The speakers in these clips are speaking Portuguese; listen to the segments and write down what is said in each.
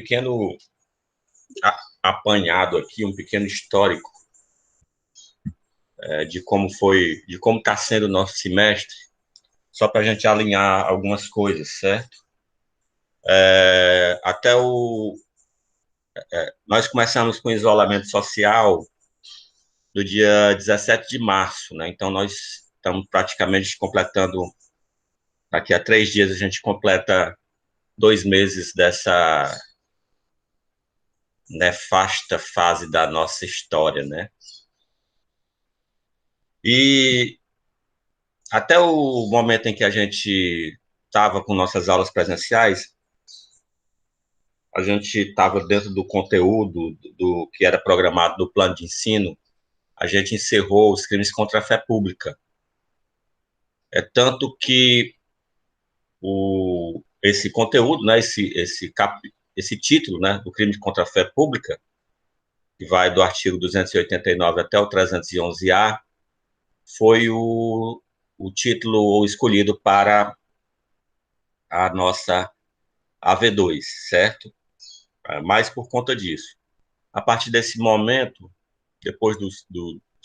pequeno apanhado aqui, um pequeno histórico de como foi, de como está sendo o nosso semestre, só para a gente alinhar algumas coisas, certo? Até nós começamos com isolamento social do dia 17 de março, né? Então, nós estamos praticamente completando, daqui a 3 dias, a gente completa 2 meses dessa nefasta fase da nossa história, né? E até o momento em que a gente estava com nossas aulas presenciais, a gente estava dentro do conteúdo do que era programado do plano de ensino, a gente encerrou os crimes contra a fé pública. É tanto que esse conteúdo, né, esse título, né, do crime contra a fé pública, que vai do artigo 289 até o 311-A, foi o título escolhido para a nossa AV2, certo? Mas por conta disso. A partir desse momento, depois dos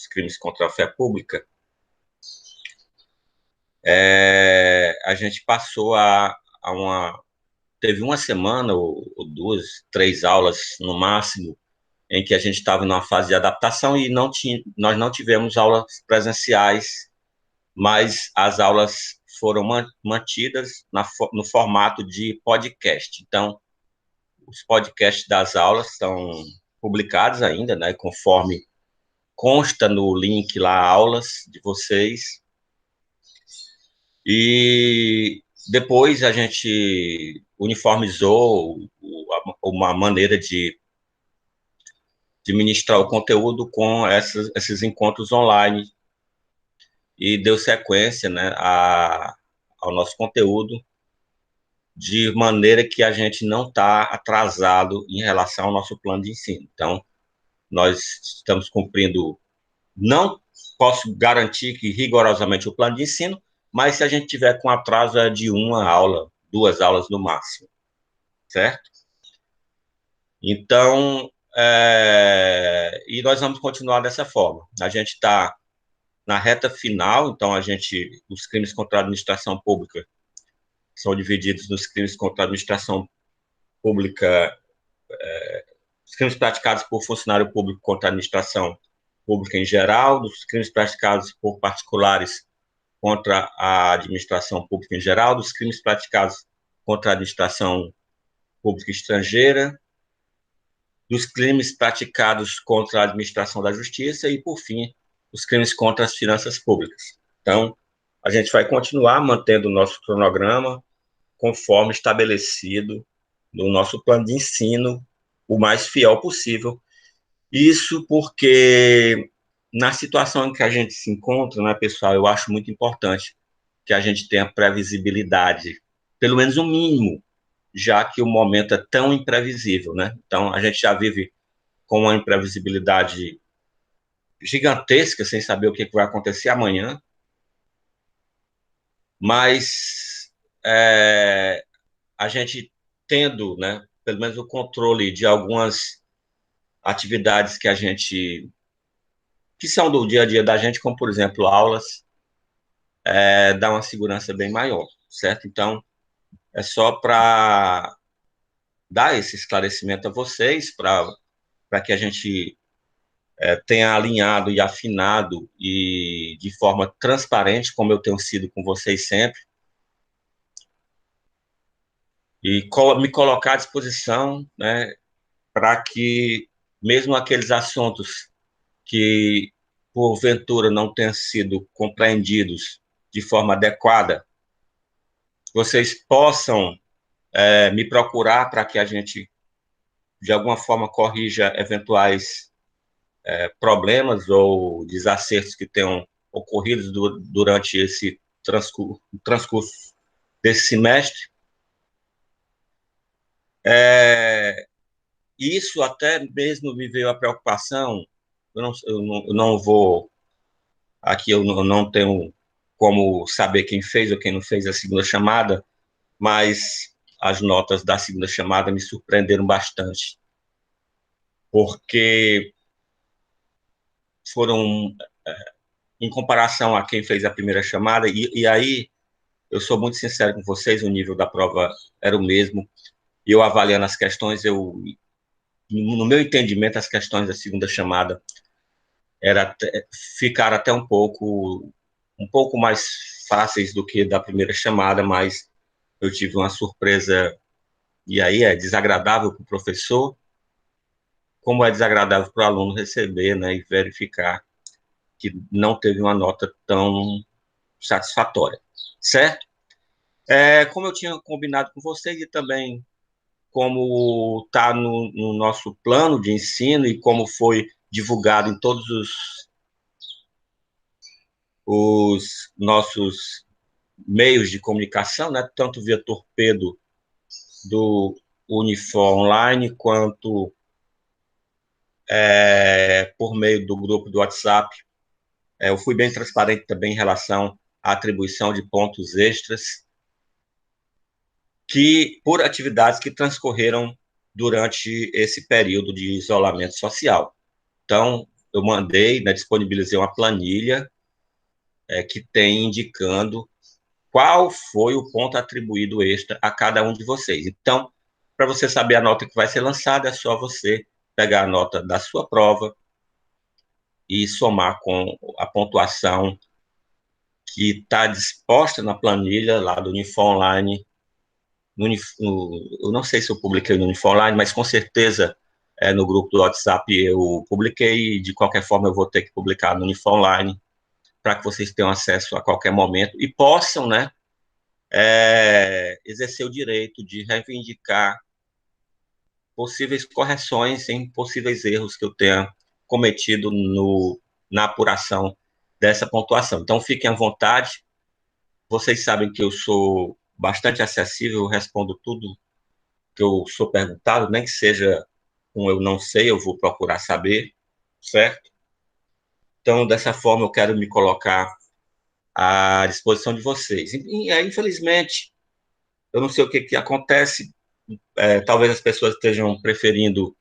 crimes contra a fé pública, a gente passou teve uma semana ou 2, 3 aulas no máximo, em que a gente estava numa fase de adaptação e nós não tivemos aulas presenciais, mas as aulas foram mantidas no formato de podcast. Então, os podcasts das aulas são publicados ainda, né, conforme consta no link lá, aulas de vocês. E depois a gente uniformizou uma maneira de ministrar o conteúdo com esses encontros online e deu sequência, né, ao nosso conteúdo, de maneira que a gente não está atrasado em relação ao nosso plano de ensino. Então, nós estamos cumprindo, não posso garantir que rigorosamente o plano de ensino, mas se a gente tiver com atraso é de uma aula, 2 aulas no máximo, certo? Então, e nós vamos continuar dessa forma. A gente está na reta final, então os crimes contra a administração pública são divididos nos crimes contra a administração pública, os crimes praticados por funcionário público contra a administração pública em geral, dos crimes praticados por particulares contra a administração pública em geral, dos crimes praticados contra a administração pública estrangeira, dos crimes praticados contra a administração da justiça e, por fim, os crimes contra as finanças públicas. Então, a gente vai continuar mantendo o nosso cronograma conforme estabelecido no nosso plano de ensino, o mais fiel possível. Isso porque, na situação em que a gente se encontra, né, pessoal, eu acho muito importante que a gente tenha previsibilidade, pelo menos um mínimo, já que o momento é tão imprevisível, né? Então, a gente já vive com uma imprevisibilidade gigantesca, sem saber o que vai acontecer amanhã, mas a gente tendo, né, pelo menos o controle de algumas atividades que são do dia a dia da gente, como, por exemplo, aulas, dá uma segurança bem maior, certo? Então, é só para dar esse esclarecimento a vocês, para que a gente tenha alinhado e afinado e de forma transparente, como eu tenho sido com vocês sempre, e me colocar à disposição, né, para que, mesmo aqueles assuntos que, porventura, não tenham sido compreendidos de forma adequada, vocês possam me procurar para que a gente, de alguma forma, corrija eventuais problemas ou desacertos que tenham ocorrido durante esse transcurso desse semestre. Isso até mesmo me veio a preocupação, eu não vou, aqui eu não tenho como saber quem fez ou quem não fez a segunda chamada, mas as notas da segunda chamada me surpreenderam bastante, porque foram, em comparação a quem fez a primeira chamada, e aí eu sou muito sincero com vocês, o nível da prova era o mesmo, e eu avaliando as questões, no meu entendimento, as questões da segunda chamada ficaram até um pouco mais fáceis do que da primeira chamada, mas eu tive uma surpresa, e aí é desagradável para o professor, como é desagradável para o aluno receber, né, e verificar que não teve uma nota tão satisfatória, certo? Como eu tinha combinado com vocês e também como está no nosso plano de ensino e como foi divulgado em todos os nossos meios de comunicação, né, tanto via torpedo do Unifor Online, quanto por meio do grupo do WhatsApp. Eu fui bem transparente também em relação à atribuição de pontos extras por atividades que transcorreram durante esse período de isolamento social. Então, eu mandei, né, disponibilizei uma planilha que tem indicando qual foi o ponto atribuído extra a cada um de vocês. Então, para você saber a nota que vai ser lançada, é só você pegar a nota da sua prova e somar com a pontuação que está disposta na planilha lá do Unifor Online. Eu não sei se eu publiquei no Unifor Online, mas com certeza no grupo do WhatsApp eu publiquei, e de qualquer forma eu vou ter que publicar no Unifor Online, para que vocês tenham acesso a qualquer momento e possam, né, exercer o direito de reivindicar possíveis correções em possíveis erros que eu tenha cometido na apuração dessa pontuação. Então, fiquem à vontade. Vocês sabem que eu sou bastante acessível, eu respondo tudo que eu sou perguntado, nem que seja um eu não sei, eu vou procurar saber, certo? Então, dessa forma, eu quero me colocar à disposição de vocês. Infelizmente, eu não sei o que acontece, talvez as pessoas estejam preferindo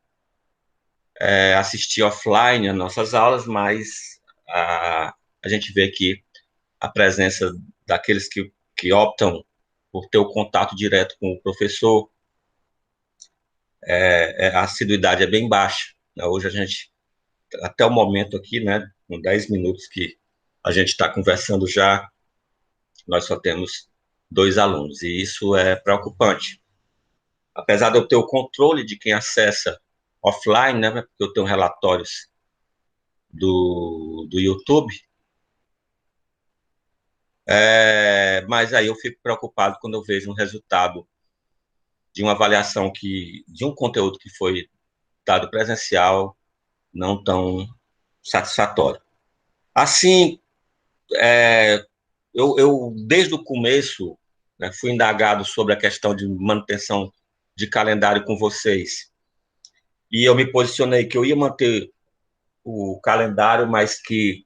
assistir offline as nossas aulas, mas a gente vê que a presença daqueles que optam por ter o contato direto com o professor, a assiduidade é bem baixa. Hoje a gente, até o momento aqui, né, com 10 minutos que a gente está conversando já, nós só temos 2 alunos, e isso é preocupante. Apesar de eu ter o controle de quem acessa offline, né, porque eu tenho relatórios do YouTube, mas aí eu fico preocupado quando eu vejo um resultado de uma avaliação de um conteúdo que foi dado presencial não tão satisfatório. Assim, eu desde o começo, né, fui indagado sobre a questão de manutenção de calendário com vocês, e eu me posicionei que eu ia manter o calendário, mas que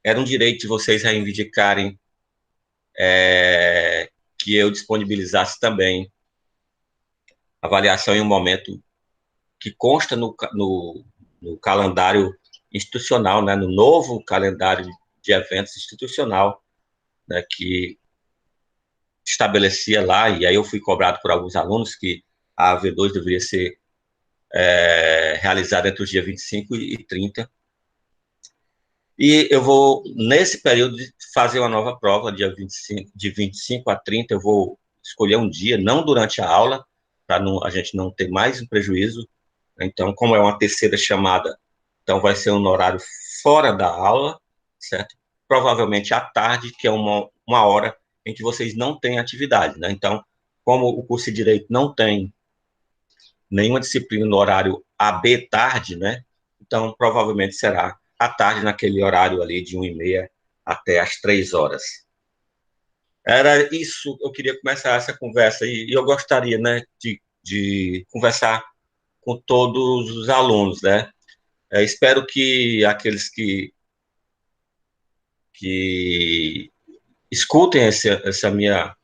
era um direito de vocês reivindicarem que eu disponibilizasse também avaliação em um momento que consta no calendário institucional, né, no novo calendário de eventos institucional, né, que estabelecia lá, e aí eu fui cobrado por alguns alunos que a AV2 deveria ser realizada entre os dias 25 e 30. E eu vou, nesse período, fazer uma nova prova, dia 25, de 25 a 30, eu vou escolher um dia, não durante a aula, para a gente não ter mais um prejuízo. Então, como é uma terceira chamada, então vai ser um horário fora da aula, certo? Provavelmente à tarde, que é uma hora em que vocês não têm atividade, né? Então, como o curso de Direito não tem nenhuma disciplina no horário AB tarde, né? Então, provavelmente será à tarde, naquele horário ali de 1h30 até as 3 horas. Era isso, eu queria começar essa conversa e eu gostaria, né, de conversar com todos os alunos, né? Espero que aqueles que escutem essa minha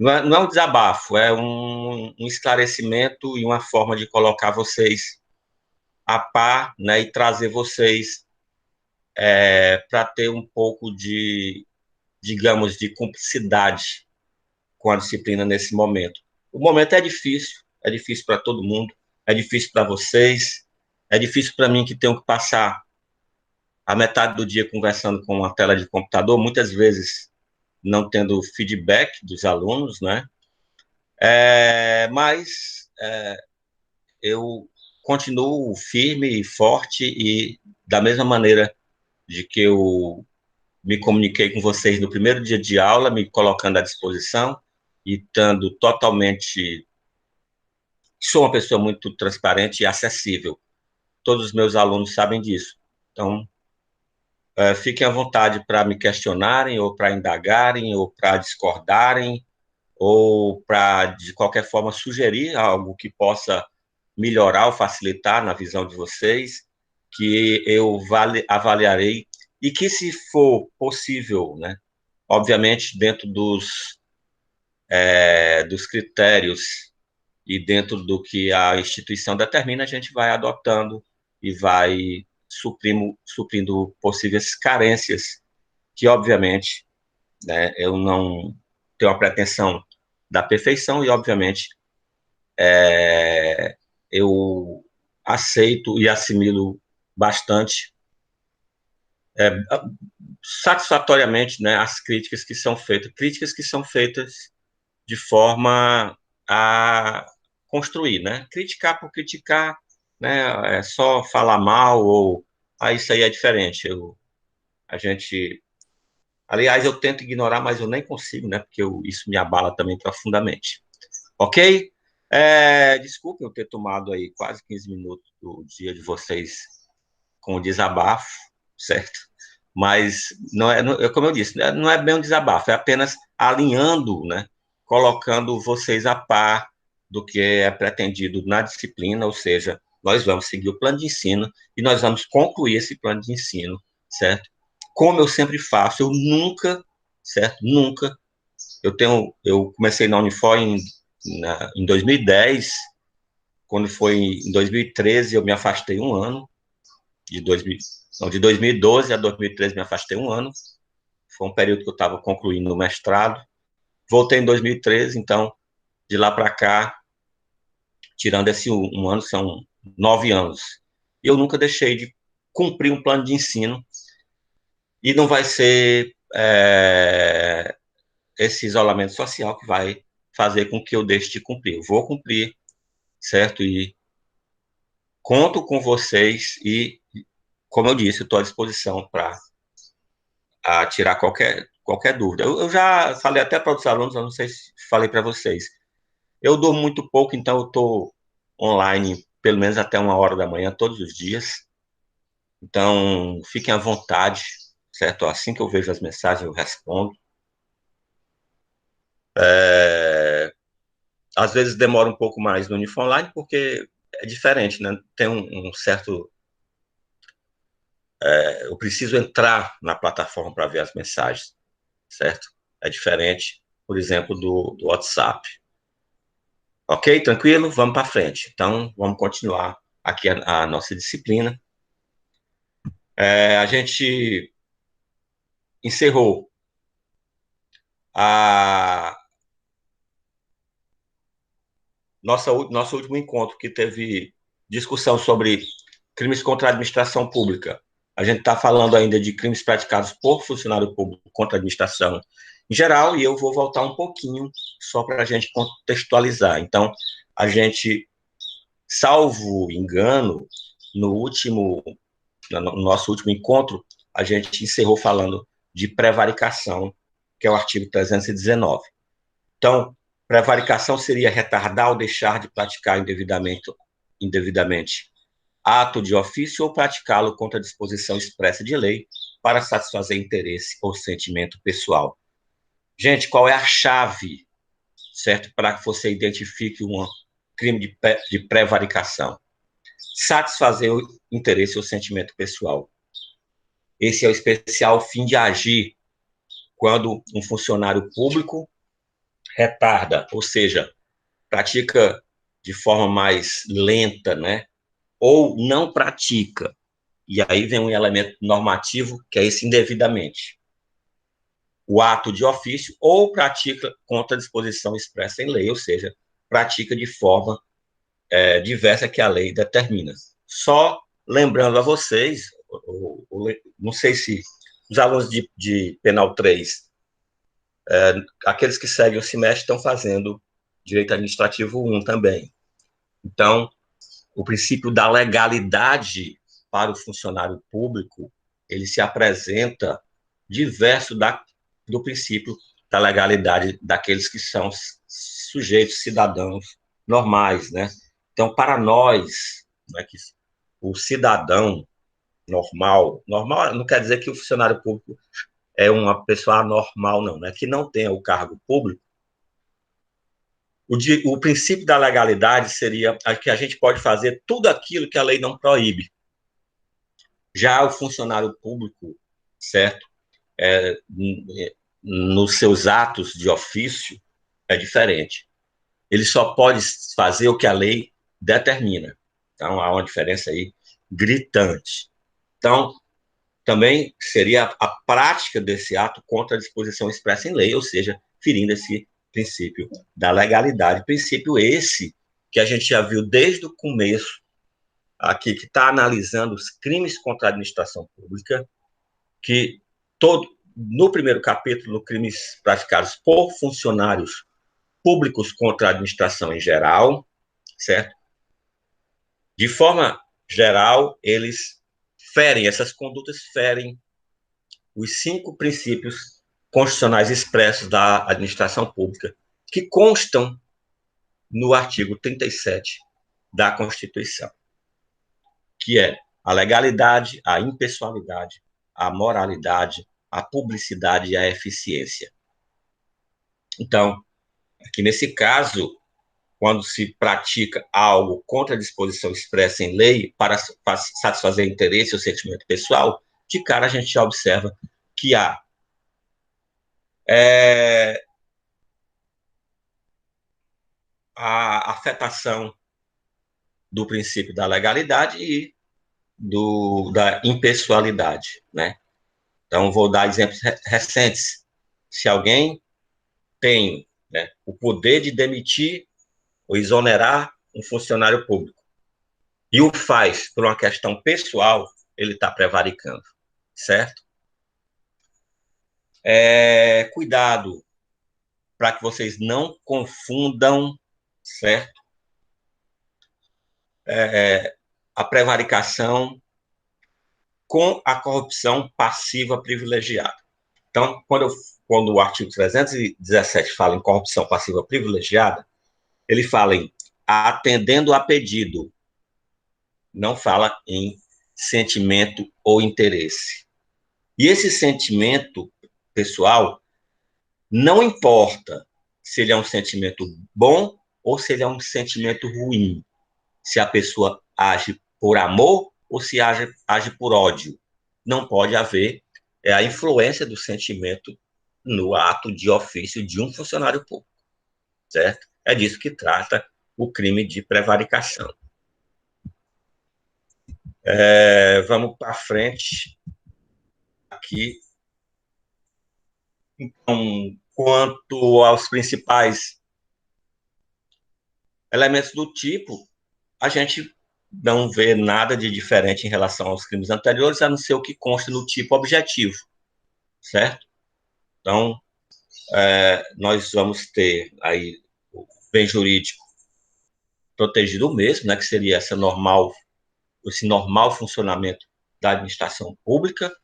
não é um desabafo, é um esclarecimento e uma forma de colocar vocês a par, né, e trazer vocês para ter um pouco de, digamos, de cumplicidade com a disciplina nesse momento. O momento é difícil para todo mundo, é difícil para vocês, é difícil para mim que tenho que passar a metade do dia conversando com uma tela de computador, muitas vezes não tendo feedback dos alunos, né? Mas eu continuo firme e forte e da mesma maneira de que eu me comuniquei com vocês no primeiro dia de aula, me colocando à disposição e estando totalmente. Sou uma pessoa muito transparente e acessível. Todos os meus alunos sabem disso. Então, fiquem à vontade para me questionarem, ou para indagarem, ou para discordarem, ou para, de qualquer forma, sugerir algo que possa melhorar ou facilitar na visão de vocês, que eu avaliarei e que, se for possível, né, obviamente, dentro dos critérios e dentro do que a instituição determina, a gente vai adotando e vai suprindo possíveis carências que, obviamente, né, eu não tenho a pretensão da perfeição e, obviamente, eu aceito e assimilo bastante, é, satisfatoriamente, né, as críticas que são feitas de forma a construir, né? Criticar por criticar, né? É só falar mal ou isso aí é diferente. A gente, aliás, eu tento ignorar, mas eu nem consigo, né? Porque isso me abala também profundamente. Ok? Desculpe eu ter tomado aí quase 15 minutos do dia de vocês com o desabafo, certo? Mas como eu disse, não é bem um desabafo, é apenas alinhando, né? Colocando vocês a par do que é pretendido na disciplina, ou seja, nós vamos seguir o plano de ensino e nós vamos concluir esse plano de ensino, certo? Como eu sempre faço, eu nunca, certo? Nunca. Eu comecei na Unifor em 2010, quando foi em 2013 eu me afastei um ano, de 2000, não, de 2012 a 2013 me afastei um ano, foi um período que eu estava concluindo o mestrado, voltei em 2013, então, de lá para cá, tirando esse um ano, são 9 anos. E eu nunca deixei de cumprir um plano de ensino, e não vai ser esse isolamento social que vai fazer com que eu deixe de cumprir. Eu vou cumprir, certo? E conto com vocês e, como eu disse, estou à disposição para tirar qualquer dúvida. Eu já falei até para os alunos, eu não sei se falei para vocês. Eu dou muito pouco, então eu estou online pelo menos até 1 hora da manhã, todos os dias. Então, fiquem à vontade, certo? Assim que eu vejo as mensagens, eu respondo. Às vezes demora um pouco mais no Unifo Online, porque é diferente, né? Tem um certo. Eu preciso entrar na plataforma para ver as mensagens, certo? É diferente, por exemplo, do WhatsApp. Ok? Tranquilo? Vamos para frente. Então, vamos continuar aqui a nossa disciplina. A gente encerrou a nosso último encontro, que teve discussão sobre crimes contra a administração pública. A gente está falando ainda de crimes praticados por funcionário público contra a administração em geral, e eu vou voltar um pouquinho só para a gente contextualizar. Então, a gente, salvo engano, no nosso último encontro, a gente encerrou falando de prevaricação, que é o artigo 319. Então, prevaricação seria retardar ou deixar de praticar indevidamente ato de ofício ou praticá-lo contra a disposição expressa de lei para satisfazer interesse ou sentimento pessoal. Gente, qual é a chave, certo, para que você identifique um crime de prevaricação? Satisfazer o interesse ou sentimento pessoal. Esse é o especial fim de agir quando um funcionário público retarda, ou seja, pratica de forma mais lenta, né? Ou não pratica. E aí vem um elemento normativo, que é esse indevidamente. O ato de ofício ou pratica contra a disposição expressa em lei, ou seja, pratica de forma diversa que a lei determina. Só lembrando a vocês, não sei se os alunos de Penal 3, aqueles que seguem o semestre, estão fazendo Direito Administrativo 1 também. Então, o princípio da legalidade para o funcionário público, ele se apresenta diverso do princípio da legalidade daqueles que são sujeitos, cidadãos normais, né? Então, para nós, né, que o cidadão normal não quer dizer que o funcionário público é uma pessoa anormal, não, né? Que não tenha o cargo público. O princípio da legalidade seria que a gente pode fazer tudo aquilo que a lei não proíbe. Já o funcionário público, certo? É, nos seus atos de ofício, é diferente. Ele só pode fazer o que a lei determina. Então, há uma diferença aí gritante. Então, também seria a prática desse ato contra a disposição expressa em lei, ou seja, ferindo esse princípio da legalidade. Princípio esse que a gente já viu desde o começo, aqui, que está analisando os crimes contra a administração pública, que no primeiro capítulo, crimes praticados por funcionários públicos contra a administração em geral, certo? De forma geral, essas condutas ferem os 5 princípios constitucionais expressos da administração pública, que constam no artigo 37 da Constituição, que é a legalidade, a impessoalidade, a moralidade, a publicidade e a eficiência. Então, aqui nesse caso, quando se pratica algo contra a disposição expressa em lei para satisfazer interesse ou sentimento pessoal, de cara a gente já observa que há a afetação do princípio da legalidade e da impessoalidade, né? Então, vou dar exemplos recentes. Se alguém tem, né, o poder de demitir ou exonerar um funcionário público e o faz por uma questão pessoal, ele está prevaricando, certo? Cuidado para que vocês não confundam, certo? A prevaricação com a corrupção passiva privilegiada. Então, quando o artigo 317 fala em corrupção passiva privilegiada, ele fala em atendendo a pedido, não fala em sentimento ou interesse. E esse sentimento pessoal, não importa se ele é um sentimento bom ou se ele é um sentimento ruim, se a pessoa age por amor ou se age por ódio. Não pode haver a influência do sentimento no ato de ofício de um funcionário público, certo? É disso que trata o crime de prevaricação. Vamos para frente aqui. Então, quanto aos principais elementos do tipo, a gente não vê nada de diferente em relação aos crimes anteriores, a não ser o que consta no tipo objetivo, certo? Então, nós vamos ter aí o bem jurídico protegido mesmo, né, que seria esse normal funcionamento da administração pública.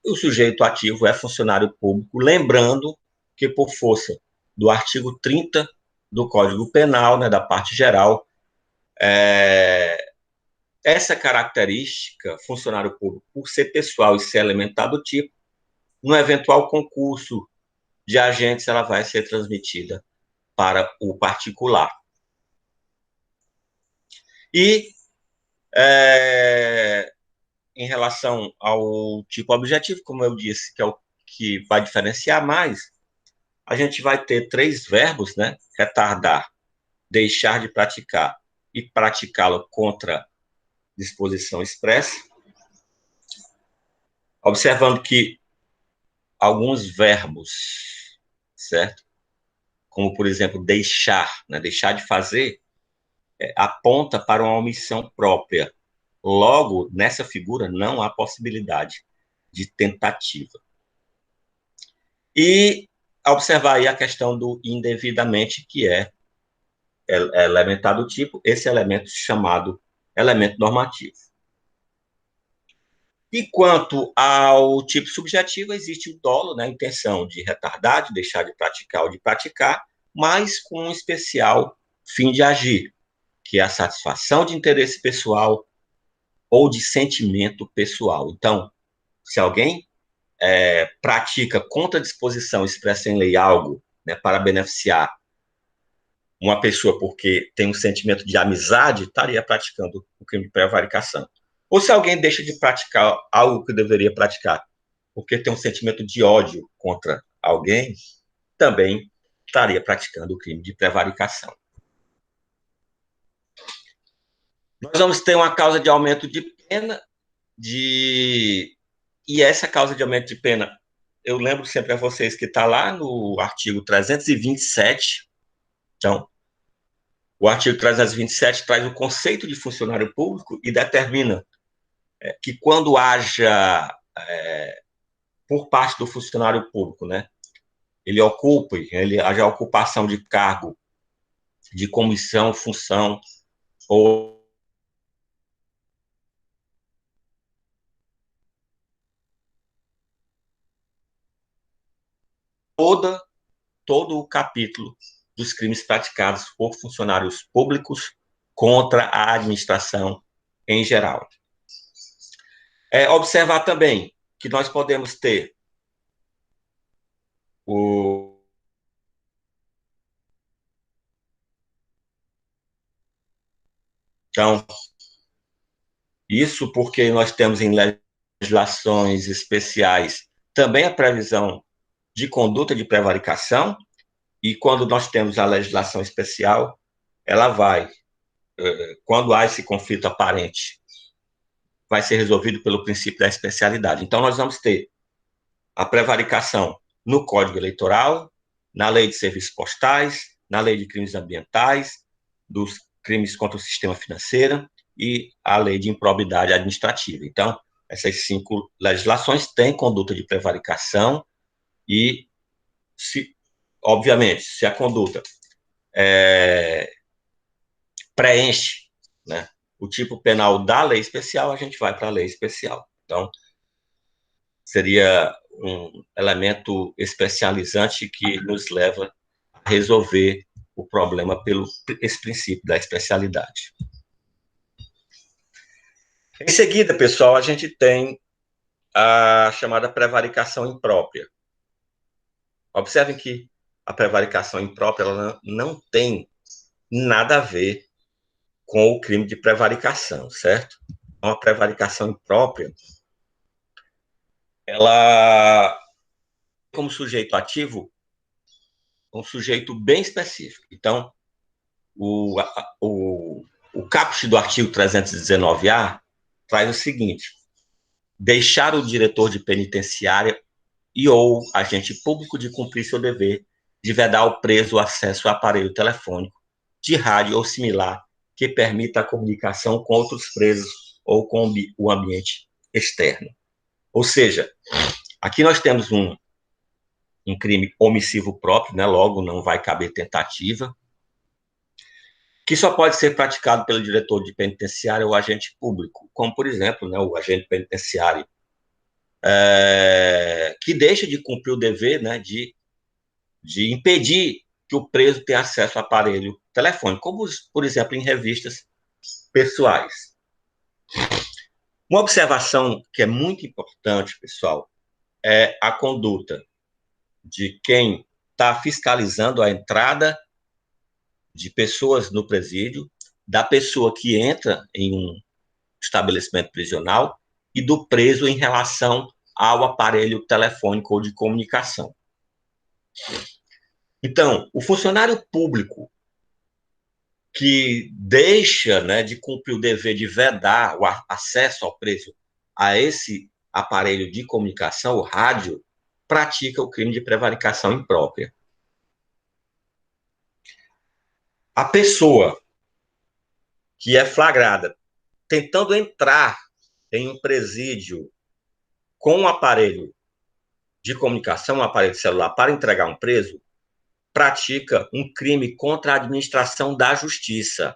E o sujeito ativo é funcionário público, lembrando que, por força do artigo 30 do Código Penal, né, da parte geral, essa característica, funcionário público, por ser pessoal e ser elementar do tipo, no eventual concurso de agentes, ela vai ser transmitida para o particular. E em relação ao tipo objetivo, como eu disse, que é o que vai diferenciar mais, a gente vai ter três verbos, né? Retardar, deixar de praticar e praticá-lo contra disposição expressa, observando que alguns verbos, certo? Como, por exemplo, deixar, né? Deixar de fazer, aponta para uma omissão própria. Logo, nessa figura, não há possibilidade de tentativa. E observar aí a questão do indevidamente, que é elementar do tipo, esse elemento chamado elemento normativo. E quanto ao tipo subjetivo, existe o dolo, né, a intenção de retardar, de deixar de praticar ou de praticar, mas com um especial fim de agir, que é a satisfação de interesse pessoal ou de sentimento pessoal. Então, se alguém pratica contra a disposição expressa em lei algo, né, para beneficiar uma pessoa porque tem um sentimento de amizade, estaria praticando o crime de prevaricação. Ou se alguém deixa de praticar algo que deveria praticar porque tem um sentimento de ódio contra alguém, também estaria praticando o crime de prevaricação. Nós vamos ter uma causa de aumento de pena, e essa causa de aumento de pena, eu lembro sempre a vocês que está lá no artigo 327. Então, o artigo 327 traz o conceito de funcionário público e determina que quando haja, por parte do funcionário público, né, ele haja ocupação de cargo, de comissão, função, ou todo o capítulo dos crimes praticados por funcionários públicos contra a administração em geral. Observar também que nós podemos ter o então, isso porque nós temos em legislações especiais também a previsão de conduta de prevaricação, e quando nós temos a legislação especial, ela vai, quando há esse conflito aparente, vai ser resolvido pelo princípio da especialidade. Então, nós vamos ter a prevaricação no Código Eleitoral, na Lei de Serviços Postais, na Lei de Crimes Ambientais, dos crimes contra o sistema financeiro e a Lei de Improbidade Administrativa. Então, essas 5 legislações têm conduta de prevaricação e, obviamente, se a conduta preenche, né, o tipo penal da lei especial, a gente vai para a lei especial. Então, seria um elemento especializante que nos leva a resolver o problema pelo esse princípio da especialidade. Em seguida, pessoal, a gente tem a chamada prevaricação imprópria. Observem que a prevaricação imprópria ela não tem nada a ver com o crime de prevaricação, certo? Uma prevaricação imprópria, ela, como sujeito ativo, um sujeito bem específico. Então, o caput do artigo 319-A traz o seguinte: deixar o diretor de penitenciária e ou agente público de cumprir seu dever de vedar ao preso o acesso ao aparelho telefônico, de rádio ou similar que permita a comunicação com outros presos ou com o ambiente externo. Ou seja, aqui nós temos um crime omissivo próprio, né? Logo não vai caber tentativa, que só pode ser praticado pelo diretor de penitenciária ou agente público, como, por exemplo, né, o agente penitenciário que deixa de cumprir o dever, né, de impedir que o preso tenha acesso ao aparelho telefônico, como, por exemplo, em revistas pessoais. Uma observação que é muito importante, pessoal, é a conduta de quem está fiscalizando a entrada de pessoas no presídio, da pessoa que entra em um estabelecimento prisional e do preso em relação ao aparelho telefônico ou de comunicação. Então, o funcionário público que deixa, né, de cumprir o dever de vedar o acesso ao preso a esse aparelho de comunicação, o rádio, pratica o crime de prevaricação imprópria. A pessoa que é flagrada tentando entrar em um presídio com um aparelho de comunicação, um aparelho celular, para entregar um preso, pratica um crime contra a administração da justiça.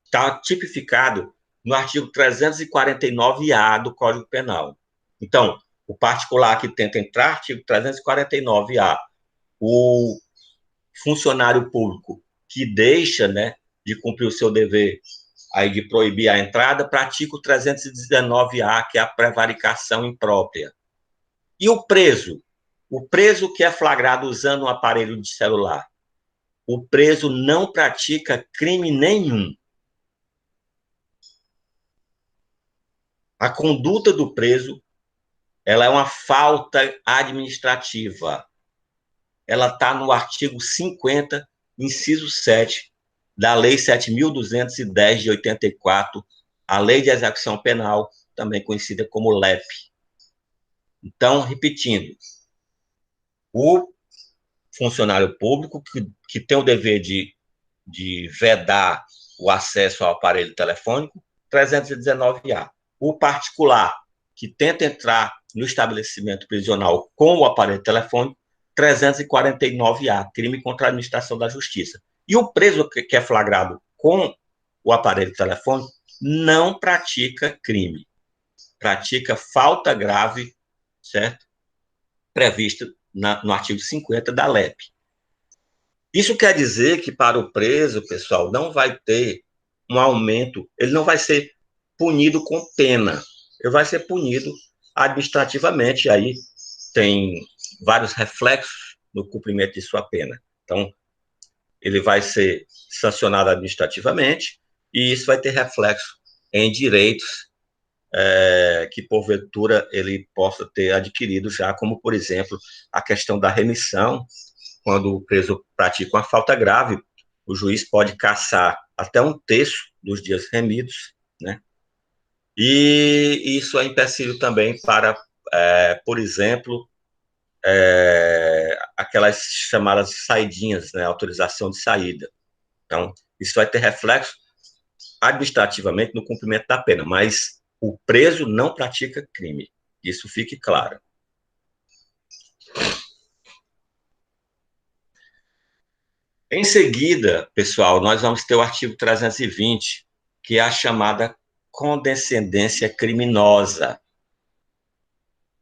Está tipificado no artigo 349-A do Código Penal. Então, o particular que tenta entrar, artigo 349-A, o funcionário público que deixa, né, de cumprir o seu dever aí de proibir a entrada, pratica o 319-A, que é a prevaricação imprópria. E o preso? O preso que é flagrado usando um aparelho de celular. O preso não pratica crime nenhum. A conduta do preso, ela é uma falta administrativa. Ela está no artigo 50, inciso 7, da Lei 7.210 de 84, a Lei de Execução Penal, também conhecida como LEP. Então, repetindo, o funcionário público que tem o dever de vedar o acesso ao aparelho telefônico, 319-A. O particular que tenta entrar no estabelecimento prisional com o aparelho telefônico, 349-A, crime contra a administração da justiça. E o preso que é flagrado com o aparelho telefônico não pratica crime, pratica falta grave, certo? Prevista no artigo 50 da LEP. Isso quer dizer que para o preso, pessoal, não vai ter um aumento, ele não vai ser punido com pena, ele vai ser punido administrativamente, aí tem vários reflexos no cumprimento de sua pena. Então, ele vai ser sancionado administrativamente e isso vai ter reflexo em direitos que, porventura, ele possa ter adquirido já, como, por exemplo, a questão da remissão. Quando o preso pratica uma falta grave, o juiz pode cassar até um terço dos dias remidos, né? E isso é empecilho também para, por exemplo, aquelas chamadas saidinhas, né? Autorização de saída. Então, isso vai ter reflexo administrativamente no cumprimento da pena, mas o preso não pratica crime. Isso fique claro. Em seguida, pessoal, nós vamos ter o artigo 320, que é a chamada condescendência criminosa,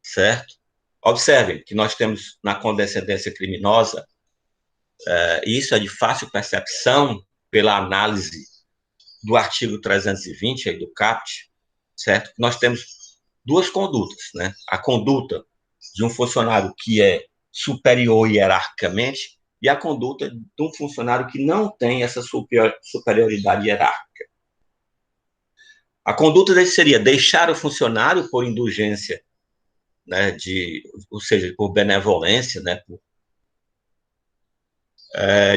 certo? Observem que nós temos na condescendência criminosa, isso é de fácil percepção pela análise do artigo 320 aí do CAPT, certo? Nós temos duas condutas, né? A conduta de um funcionário que é superior hierarquicamente e a conduta de um funcionário que não tem essa superioridade hierárquica. A conduta dele seria deixar o funcionário por indulgência, né, ou seja, por benevolência, né,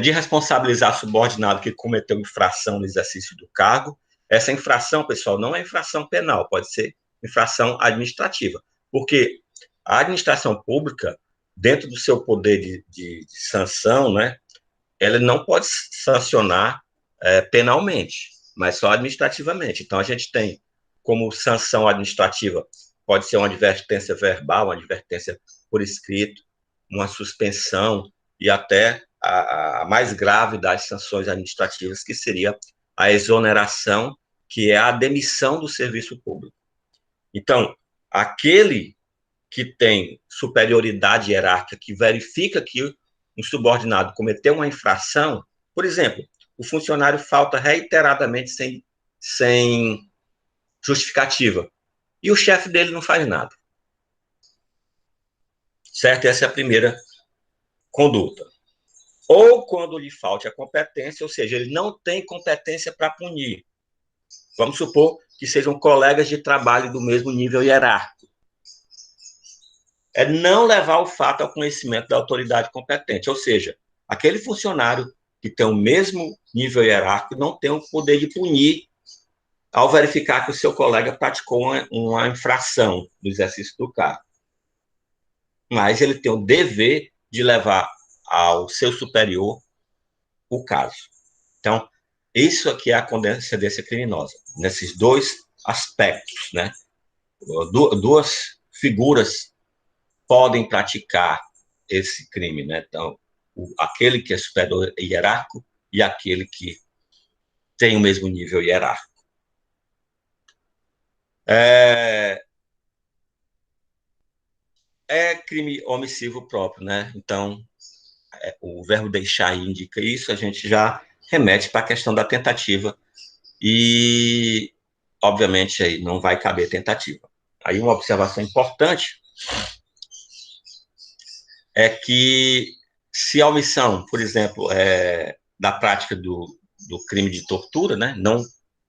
de responsabilizar subordinado que cometeu infração no exercício do cargo. Essa infração, pessoal, não é infração penal, pode ser infração administrativa, porque a administração pública, dentro do seu poder de sanção, né, ela não pode sancionar penalmente, mas só administrativamente. Então, a gente tem como sanção administrativa, pode ser uma advertência verbal, uma advertência por escrito, uma suspensão e até a mais grave das sanções administrativas, que seria a exoneração, que é a demissão do serviço público. Então, aquele que tem superioridade hierárquica, que verifica que um subordinado cometeu uma infração, por exemplo, o funcionário falta reiteradamente sem justificativa, e o chefe dele não faz nada. Certo? Essa é a primeira conduta. Ou quando lhe falte a competência, ou seja, ele não tem competência para punir. Vamos supor que sejam colegas de trabalho do mesmo nível hierárquico. é não levar o fato ao conhecimento da autoridade competente, ou seja, aquele funcionário que tem o mesmo nível hierárquico não tem o poder de punir ao verificar que o seu colega praticou uma infração no exercício do cargo. Mas ele tem o dever de levar ao seu superior o caso. Então, isso aqui é a condescendência criminosa, nesses dois aspectos, né? Duas figuras podem praticar esse crime, né? Então, aquele que é superior hierárquico e aquele que tem o mesmo nível hierárquico. É, é crime omissivo próprio, né? Então, o verbo deixar indica isso, a gente já remete para a questão da tentativa e, obviamente, aí não vai caber tentativa. Aí uma observação importante é que se a omissão, por exemplo, da prática do crime de tortura, né, não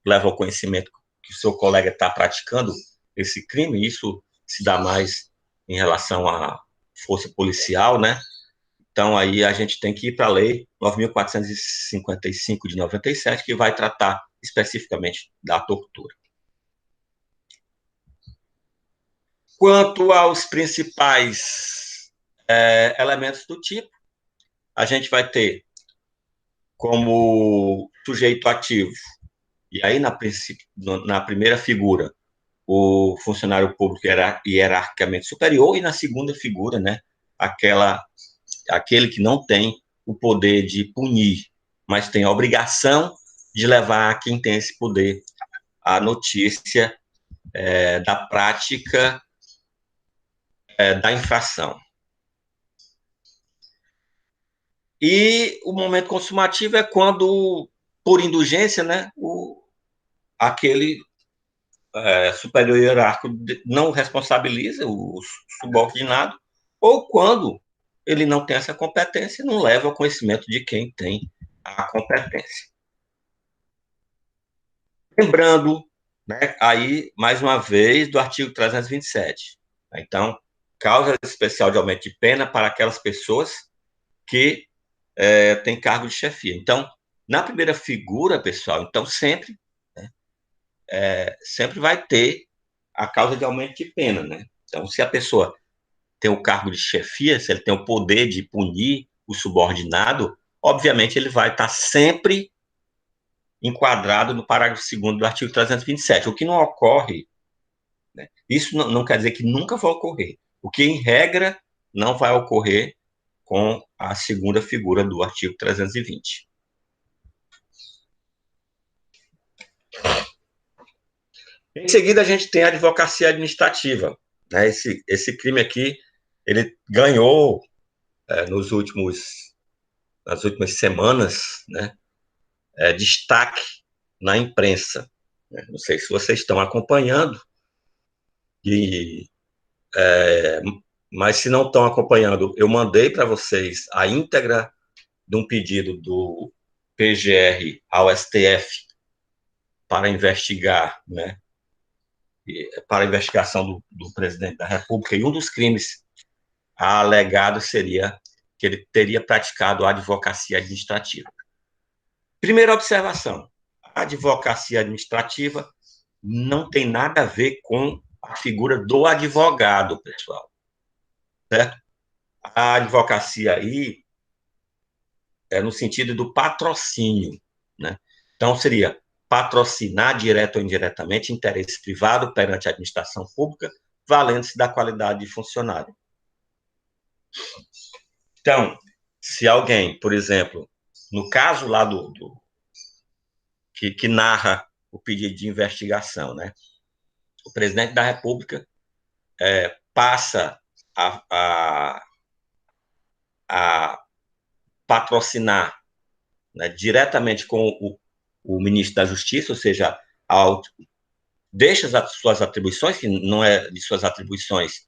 leva ao conhecimento que o seu colega está praticando esse crime, isso se dá mais em relação à força policial, né? Então, aí a gente tem que ir para a Lei 9.455 de 97, que vai tratar especificamente da tortura. Quanto aos principais elementos do tipo, a gente vai ter como sujeito ativo, e aí na primeira figura, o funcionário público hierarquicamente superior, e na segunda figura, né, aquele que não tem o poder de punir, mas tem a obrigação de levar a quem tem esse poder a notícia da prática da infração. E o momento consumativo é quando, por indulgência, né, aquele superior hierárquico não responsabiliza o subordinado, ou quando ele não tem essa competência e não leva ao conhecimento de quem tem a competência. Lembrando, né, aí, mais uma vez, do artigo 327. Então, causa especial de aumento de pena para aquelas pessoas que têm cargo de chefia. Então, na primeira figura, pessoal, então sempre vai ter a causa de aumento de pena, né? Então, se a pessoa tem o cargo de chefia, se ele tem o poder de punir o subordinado, obviamente ele vai estar sempre enquadrado no parágrafo 2º do artigo 327, o que não ocorre, né? Isso não quer dizer que nunca vai ocorrer. O que, em regra, não vai ocorrer com a segunda figura do artigo 320. Em seguida, a gente tem a advocacia administrativa. Né? Esse crime aqui, ele ganhou nas últimas semanas, né, destaque na imprensa. Né? Não sei se vocês estão acompanhando, e, mas se não estão acompanhando, eu mandei para vocês a íntegra de um pedido do PGR ao STF para investigar, né, para a investigação do presidente da República, e um dos crimes alegados seria que ele teria praticado a advocacia administrativa. Primeira observação: a advocacia administrativa não tem nada a ver com a figura do advogado, pessoal. Certo? A advocacia aí é no sentido do patrocínio, né? Então, seria patrocinar, direto ou indiretamente, interesse privado perante a administração pública, valendo-se da qualidade de funcionário. Então, se alguém, por exemplo, no caso lá que narra o pedido de investigação, né? O presidente da República passa a patrocinar, né, diretamente com o ministro da Justiça, ou seja, deixa as suas atribuições, que não é de suas atribuições,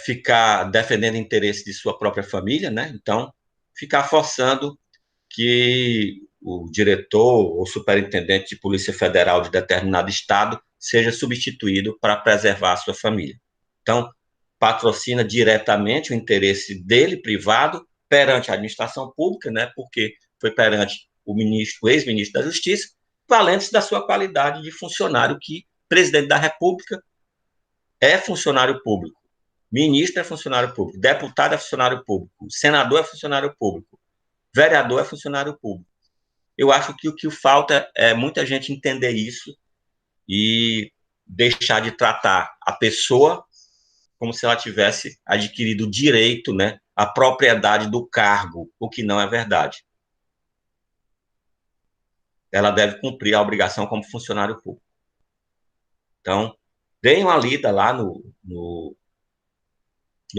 ficar defendendo o interesse de sua própria família, né? Então, ficar forçando que o diretor ou superintendente de Polícia Federal de determinado estado seja substituído para preservar a sua família. Então, patrocina diretamente o interesse dele, privado, perante a administração pública, né, porque foi perante o ex-ministro da Justiça, valendo-se da sua qualidade de funcionário, que presidente da República é funcionário público, ministro é funcionário público, deputado é funcionário público, senador é funcionário público, vereador é funcionário público. Eu acho que o que falta é muita gente entender isso e deixar de tratar a pessoa como se ela tivesse adquirido o direito, né, a propriedade do cargo, o que não é verdade. Ela deve cumprir a obrigação como funcionário público. Então, deem uma lida lá no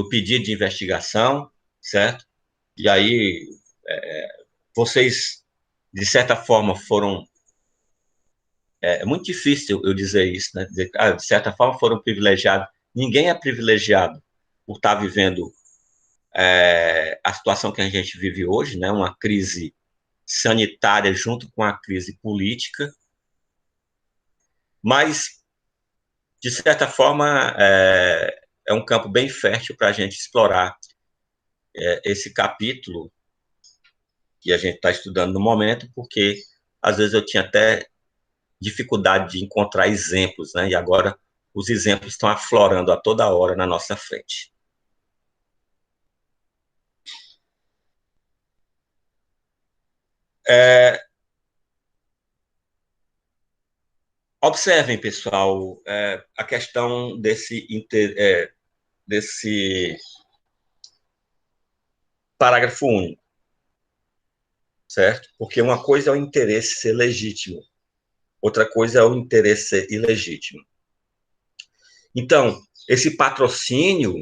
pedido de investigação, certo? E aí, vocês, de certa forma, foram... É muito difícil eu dizer isso, né? Dizer, de certa forma, foram privilegiados. Ninguém é privilegiado por estar vivendo a situação que a gente vive hoje, né? Uma crise sanitária junto com a crise política, mas, de certa forma, é um campo bem fértil para a gente explorar esse capítulo que a gente está estudando no momento, porque às vezes eu tinha até dificuldade de encontrar exemplos, né? E agora os exemplos estão aflorando a toda hora na nossa frente. É, observem, pessoal, a questão desse parágrafo único, certo? Porque uma coisa é o interesse ser legítimo, outra coisa é o interesse ser ilegítimo. Então, esse patrocínio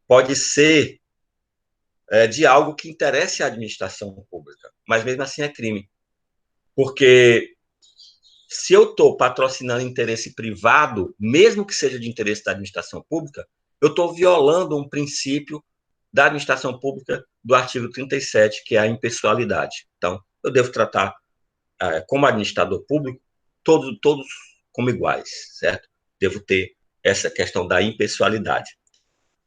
pode ser de algo que interesse à administração pública, mas mesmo assim é crime. Porque se eu estou patrocinando interesse privado, mesmo que seja de interesse da administração pública, eu estou violando um princípio da administração pública do artigo 37, que é a impessoalidade. Então, eu devo tratar, como administrador público, todos como iguais, certo? Devo ter essa questão da impessoalidade.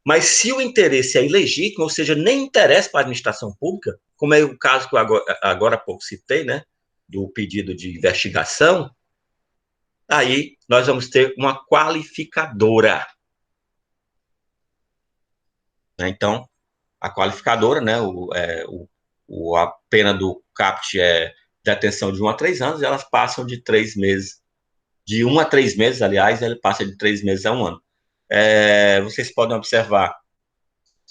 Mas se o interesse é ilegítimo, ou seja, nem interessa para a administração pública, como é o caso que eu agora há pouco citei, né, do pedido de investigação, aí nós vamos ter uma qualificadora. Né? Então, a qualificadora, né, a pena do CAPT é de atenção de 1 a 3 anos, e elas passam de 3 meses, de 1 a 3 meses, aliás, ele passa de 3 meses a 1 ano. Vocês podem observar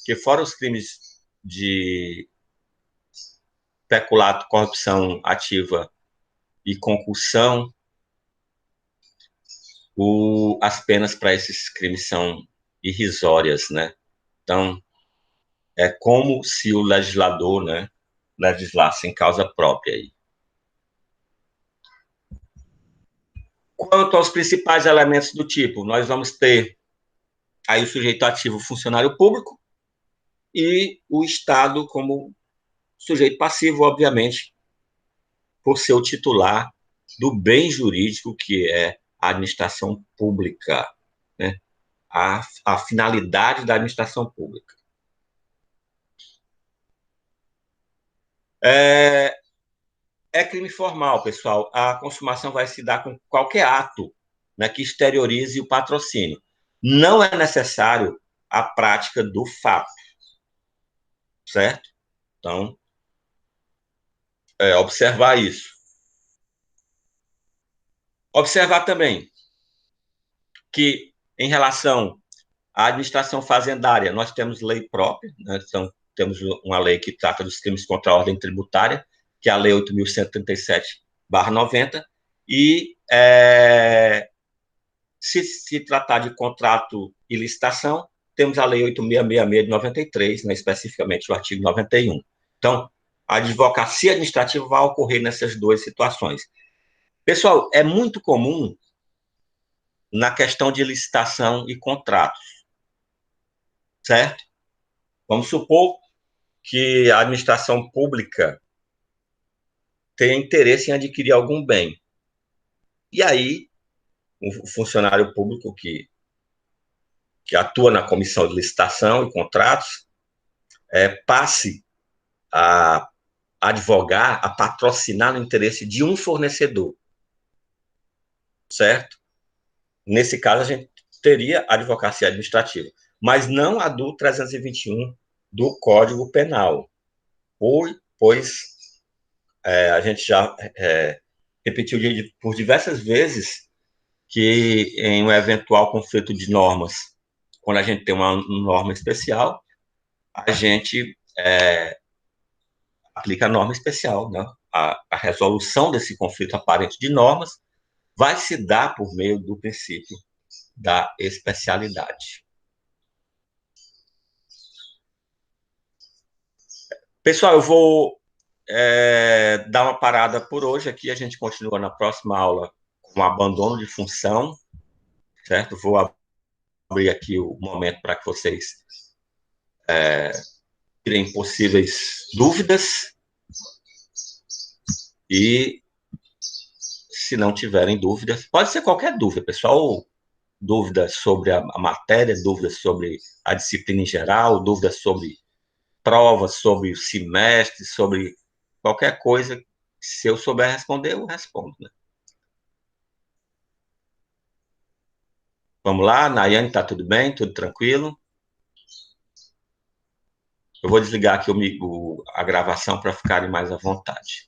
que, fora os crimes de peculato, corrupção ativa e concussão, as penas para esses crimes são irrisórias, né? Então, é como se o legislador, né, legislasse em causa própria aí. Quanto aos principais elementos do tipo, nós vamos ter aí o sujeito ativo, funcionário público, e o Estado como sujeito passivo, obviamente, por ser o titular do bem jurídico que é a administração pública, né? A finalidade da administração pública. É, é crime formal, pessoal. A consumação vai se dar com qualquer ato, né, que exteriorize o patrocínio. Não é necessário a prática do fato, certo? Então, observar isso. Observar também que, em relação à administração fazendária, nós temos lei própria, né? Então, temos uma lei que trata dos crimes contra a ordem tributária, que é a Lei 8.137/90, e se tratar de contrato e licitação, temos a Lei 8.666 de 93, né, especificamente o artigo 91. Então, a advocacia administrativa vai ocorrer nessas duas situações. Pessoal, é muito comum na questão de licitação e contratos, certo? Vamos supor que a administração pública tenha interesse em adquirir algum bem. E aí, o funcionário público que que atua na comissão de licitação e contratos, passe a advogar, a patrocinar no interesse de um fornecedor, certo? Nesse caso, a gente teria advocacia administrativa, mas não a do 321 do Código Penal, pois a gente já repetiu por diversas vezes que em um eventual conflito de normas, quando a gente tem uma norma especial, a gente aplica a norma especial, né? A resolução desse conflito aparente de normas vai se dar por meio do princípio da especialidade. Pessoal, eu vou dar uma parada por hoje aqui, a gente continua na próxima aula com abandono de função, certo? Vou abrir aqui o momento para que vocês tirem possíveis dúvidas e, se não tiverem dúvidas, pode ser qualquer dúvida, pessoal, dúvidas sobre a matéria, dúvidas sobre a disciplina em geral, dúvidas sobre provas, sobre o semestre, sobre qualquer coisa, se eu souber responder, eu respondo, né? Vamos lá, Nayane, tá tudo bem? Tudo tranquilo? Eu vou desligar aqui a gravação para ficarem mais à vontade.